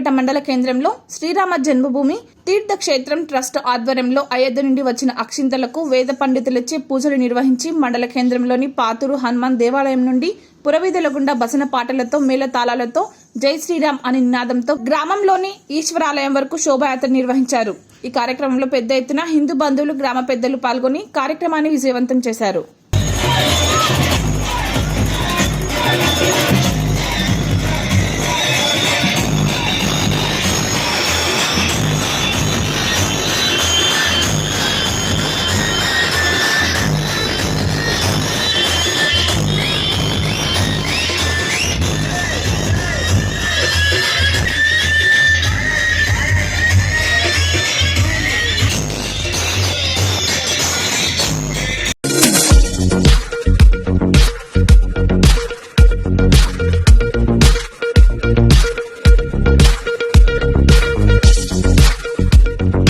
రామాయంపేట మండల కేంద్రంలో శ్రీరామ జన్మభూమి తీర్థక్షేత్రం ట్రస్ట్ ఆధ్వర్యంలో అయోధ్య నుండి వచ్చిన అక్షింతలకు వేద పండితులచే పూజలు నిర్వహించి మండల కేంద్రంలోని పాతూరు హనుమాన్ దేవాలయం నుండి పురవీధుల గుండా బసన పాటలతో మేళతాళాలతో జై శ్రీరామ్ అని నినాదంతో గ్రామంలోని ఈశ్వరాలయం వరకు శోభాయాత్ర నిర్వహించారు. ఈ కార్యక్రమంలో పెద్ద ఎత్తున హిందూ బంధువులు, గ్రామ పెద్దలు పాల్గొని కార్యక్రమాన్ని విజయవంతం చేశారు.